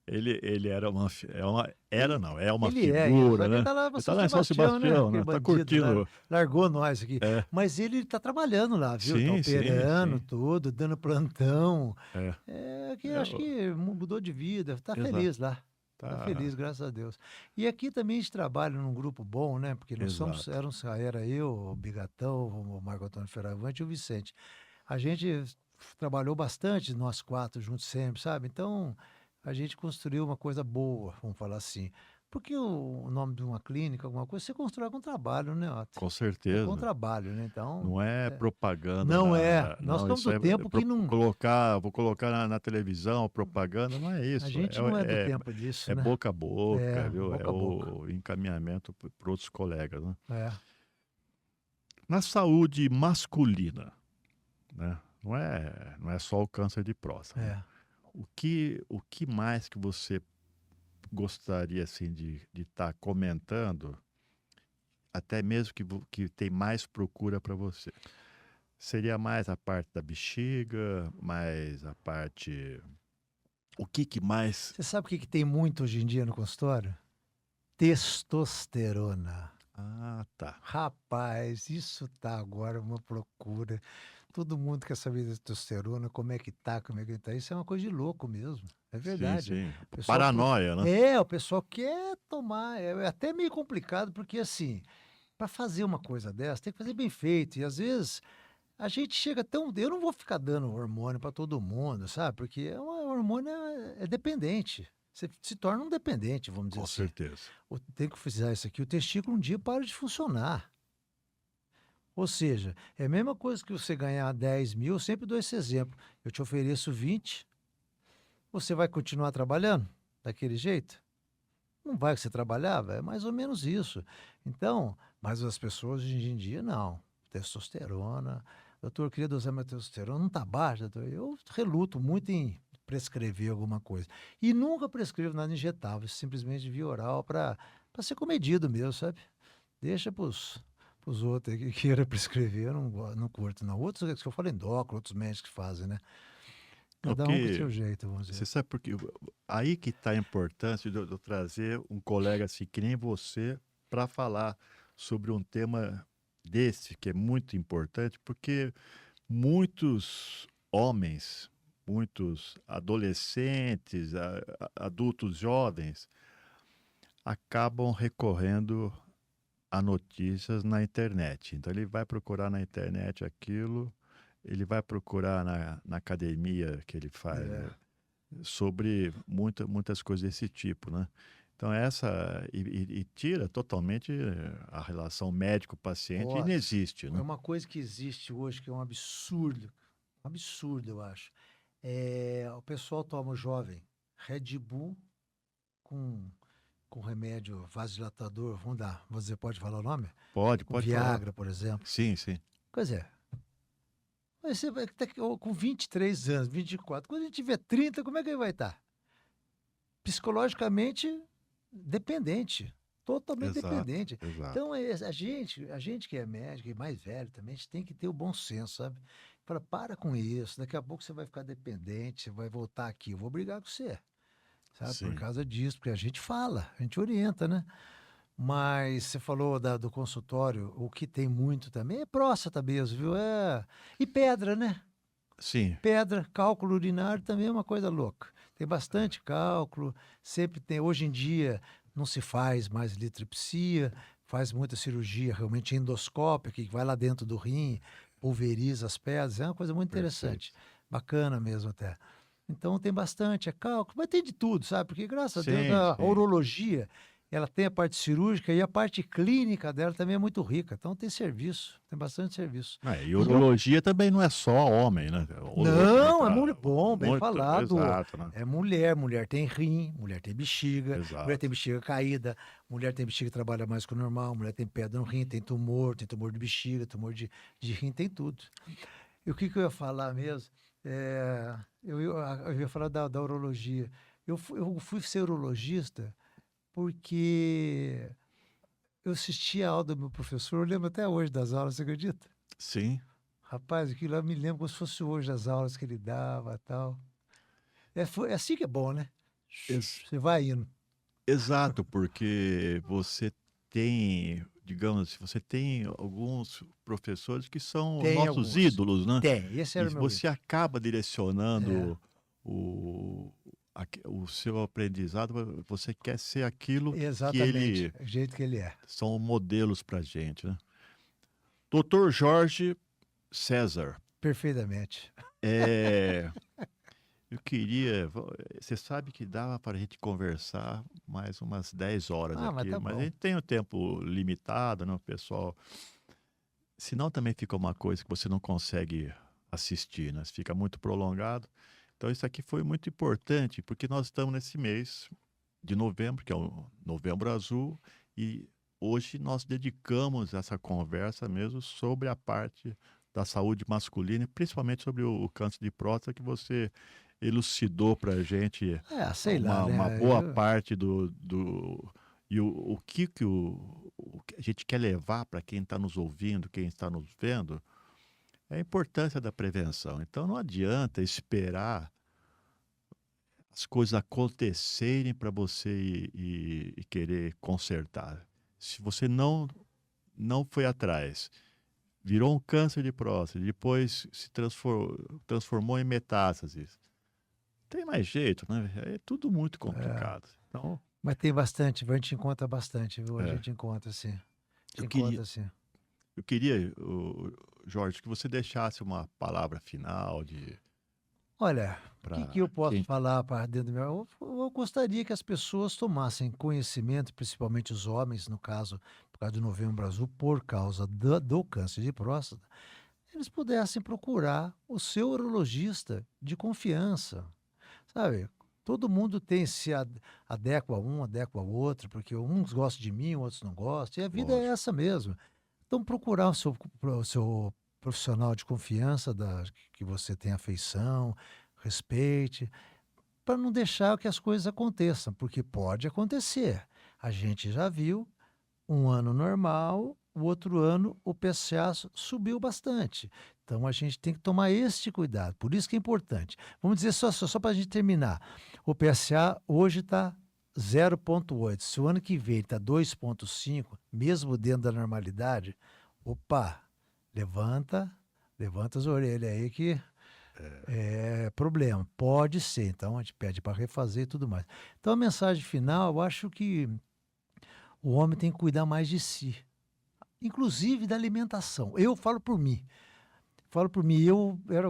Ele era Ele, é uma ele é ainda, figura, só que ele né? tá lá Ele pra tá São lá em São Sebastião, né? Sebastião, Aquele né? Tá bandido lá, curtindo. largou nós aqui. É, Mas ele tá trabalhando lá, viu? Tá sim, sim, operando sim. tudo, dando plantão. É, É que é, acho que mudou de vida, tá exato. feliz lá. Tá Tá, feliz, graças a Deus. E aqui também a gente trabalha num grupo bom, né? Porque nós somos, exato. era eu, o Bigatão, o Marco Antônio Ferravante e o Vicente. A gente trabalhou bastante, nós quatro juntos sempre, sabe? Então, a gente construiu uma coisa boa, vamos falar assim. Porque o nome de uma clínica, alguma coisa, você constrói com trabalho, né, Otto? Com É com certeza. trabalho, né? Então, Não é propaganda não é. Nós não, estamos isso do é tempo que não. vou colocar na televisão propaganda, não é A isso. gente não é do tempo disso, É né? boca a É, boca, viu? É boca a boca. o encaminhamento para outros colegas, né? É, Na saúde masculina, né? Não é só o câncer de próstata, né? é. O que mais que você gostaria assim de estar comentando, até mesmo que tem mais procura para você? Seria mais a parte da bexiga, mais a parte. O que que mais. Você sabe o que que tem muito hoje em dia no consultório? Testosterona. Ah, tá. Rapaz, isso tá agora uma procura. Todo mundo quer saber da testosterona, como é que tá. Isso é uma coisa de louco mesmo. É Sim, verdade. sim. O pessoal, Paranoia, né? o pessoal quer tomar. É até meio complicado, porque assim, para fazer uma coisa dessa, tem que fazer bem feito. E às vezes a gente chega tão. Eu não vou ficar dando hormônio para todo mundo, sabe? Porque o hormônio é dependente. Você se torna um dependente, vamos dizer Com assim. certeza. Tem que fizer isso aqui, o testículo um dia para de funcionar. Ou seja, é a mesma coisa que você ganhar 10 mil, eu sempre dou esse exemplo. Eu te ofereço 20, você vai continuar trabalhando daquele jeito? Não vai que você trabalhava? É mais ou menos isso. Então, mas as pessoas hoje em dia, não. Testosterona. Doutor, eu queria dosar minha testosterona. Não está baixa, doutor. Eu reluto muito em prescrever alguma coisa. E nunca prescrevo nada injetável, simplesmente via oral para ser comedido mesmo, sabe? Deixa para os outros aí que queiram prescrever, eu não curto, não. Outros que eu falo endócrino, outros médicos que fazem, né? É o Cada um com o que. seu jeito, vamos Você dizer. sabe por quê? Aí que está a importância de eu trazer um colega assim, que nem você, para falar sobre um tema desse, que é muito importante, porque muitos homens, muitos adolescentes, adultos jovens, acabam recorrendo a notícias na internet. Então, ele vai procurar na internet aquilo, ele vai procurar na academia que ele faz, É, sobre muitas coisas desse tipo, né? Então, e tira totalmente a relação médico-paciente, e não ótimo. existe, É né? uma coisa que existe hoje que é um absurdo, eu acho. O pessoal toma o jovem Red Bull com, com remédio vasodilatador, vamos dizer, pode falar o nome? Com Pode falar. Viagra, por exemplo. Sim, sim. Pois é. Mas você vai com 23 anos, 24, quando ele tiver 30, como é que ele vai estar? Psicologicamente dependente, totalmente Exato, dependente. exato. Então, a gente que é médico e mais velho também, a gente tem que ter o bom senso, sabe? Para com isso, daqui a pouco você vai ficar dependente, você vai voltar aqui, eu vou brigar com você. sabe? Por Sim, causa disso, porque a gente fala, a gente orienta, né? Mas você falou do consultório, o que tem muito também é próstata mesmo, viu? E pedra, né? sim, Pedra, cálculo urinário também é uma coisa louca. Tem bastante cálculo, sempre tem. Hoje em dia não se faz mais litripsia, faz muita cirurgia realmente endoscópica, que vai lá dentro do rim, pulveriza as pedras, é uma coisa muito interessante. perfeito. Bacana mesmo até. Então tem bastante, é cálculo, mas tem de tudo, sabe? Porque graças a Deus Sim, a sim. urologia, ela tem a parte cirúrgica e a parte clínica dela também é muito rica. Então tem serviço, tem bastante serviço. E E eu urologia também não é só homem, né? O também não, é tá muito bom, bem muito, falado. exato, né? É mulher, mulher tem rim, mulher tem Exato. bexiga caída, mulher tem bexiga que trabalha mais que o normal, mulher tem pedra no rim, tem tumor de bexiga, tumor de rim, tem tudo. E o que que eu ia falar mesmo? Eu ia falar da urologia. Eu fui ser urologista porque eu assisti a aula do meu professor, eu lembro até hoje das aulas, você acredita? Sim, Rapaz, aquilo lá me lembro como se fosse hoje as aulas que ele dava e tal. É assim que é bom, né? ex Você vai indo. exato, porque você tem, digamos, você tem alguns professores que são Tem nossos alguns. ídolos, né? Tem, esse E era o meu você ídolo. acaba É, direcionando o o seu aprendizado, você quer ser aquilo que exatamente, ele o jeito que ele é. são modelos pra gente, né. Doutor Jorge César, Perfeitamente. eh, eu queria você sabe que dava para a gente conversar mais umas 10 horas Ah, mas aqui, tá mas a bom. gente tem um tempo limitado, né, o pessoal senão também fica uma coisa que você não consegue assistir, né, fica muito prolongado. Então isso aqui foi muito importante, porque nós estamos nesse mês de novembro, que é o Novembro Azul, e hoje nós dedicamos essa conversa mesmo sobre a parte da saúde masculina, e principalmente sobre o câncer de próstata, que você elucidou para a gente Sei lá, uma né? boa parte e o que o que a gente quer levar para quem está nos ouvindo, quem está nos vendo, é a importância da prevenção. Então não adianta esperar as coisas acontecerem para você e querer consertar. Se você não foi atrás, virou um câncer de próstata, depois se transformou em metástases, tem mais jeito, né? É tudo muito É, complicado. Então, mas tem bastante, a gente encontra bastante, viu? A é, gente encontra sim. A eu gente queria, encontra sim. eu queria, Jorge, que você deixasse uma palavra final Olha, o que que para eu posso quem. falar para dentro do meu... Eu gostaria que as pessoas tomassem conhecimento, principalmente os homens, no caso, por causa do Novembro Azul, por causa do câncer de próstata, eles pudessem procurar o seu urologista de confiança, sabe? Todo mundo adequa a um, adequa ao outro, porque uns gostam de mim, outros não gostam, e a vida é Lógico. essa mesmo. Então, procurar o seu profissional de confiança, que você tem afeição, respeite, para não deixar que as coisas aconteçam, porque pode acontecer. A gente já viu um ano normal, o outro ano o PSA subiu bastante. Então a gente tem que tomar este cuidado. Por isso que é importante. Vamos dizer só para a gente terminar. O PSA hoje está 0,8. Se o ano que vem está 2,5, mesmo dentro da normalidade, opa, levanta, levanta as orelhas aí que é problema. Pode ser. Então a gente pede para refazer e tudo mais. Então a mensagem final, eu acho que o homem tem que cuidar mais de si, inclusive da alimentação. Eu falo por mim. Falo por mim,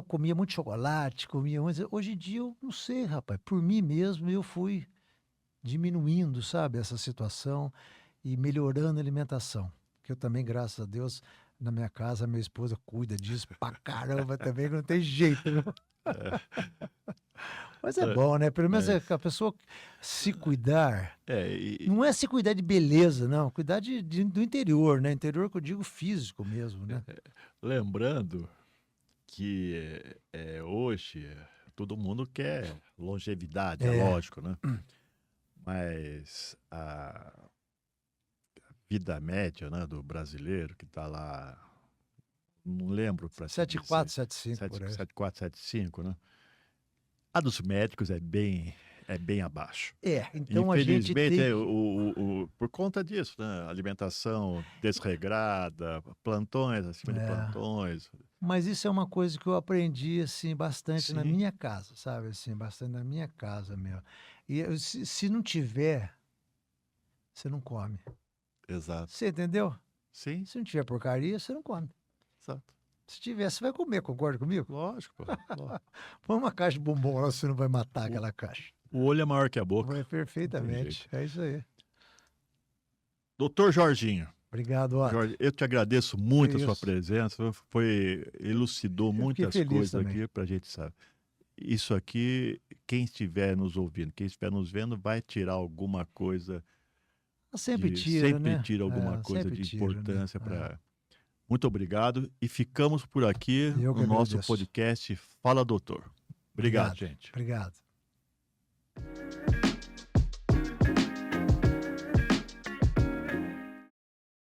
comia muito chocolate, comia muito. Hoje em dia eu não sei, rapaz. Por mim mesmo eu fui diminuindo, sabe, essa situação e melhorando a alimentação. Que eu também, graças a Deus, na minha casa, minha esposa cuida disso pra caramba também, não tem jeito, viu? Mas é É, bom, né? Pelo menos mas, a pessoa se cuidar. e Não é se cuidar de beleza, não. Cuidar do interior, né? Interior que eu digo físico mesmo, né? lembrando que hoje todo mundo quer longevidade, é É, lógico, né? Mas a vida média, né, do brasileiro que está lá, não lembro para te dizer, 74, 75 por aí. 74, 75, né? A dos médicos é bem, é bem abaixo. Então a gente Infelizmente, tem. por conta disso, né? Alimentação desregrada, plantões acima de É, plantões. mas isso é uma coisa que eu aprendi, assim, bastante na Sim, minha casa, sabe, assim, bastante na minha casa mesmo. E se não tiver, você não come. exato. Você entendeu? Sim, Se não tiver porcaria, você não come. exato. Se tiver, você vai comer, concorda comigo? Lógico, pô. Lógico. Põe uma caixa de bombom lá, você não vai matar O, aquela caixa. o olho é maior que a boca. Vai Não tem jeito. perfeitamente. É isso aí. Doutor Jorginho. Obrigado, Otto. Jorge, eu te agradeço Que muito a sua isso. presença. Elucidou Eu fiquei muitas feliz coisas também. aqui para a gente saber. Isso aqui, quem estiver nos ouvindo, quem estiver nos vendo, vai tirar alguma coisa Sempre de. tira, Sempre né? tira alguma coisa Sempre de tira, né? importância para. Muito obrigado. E ficamos por aqui Eu que no nosso agradeço. podcast Fala Doutor. Obrigado, Obrigado. gente. Obrigado.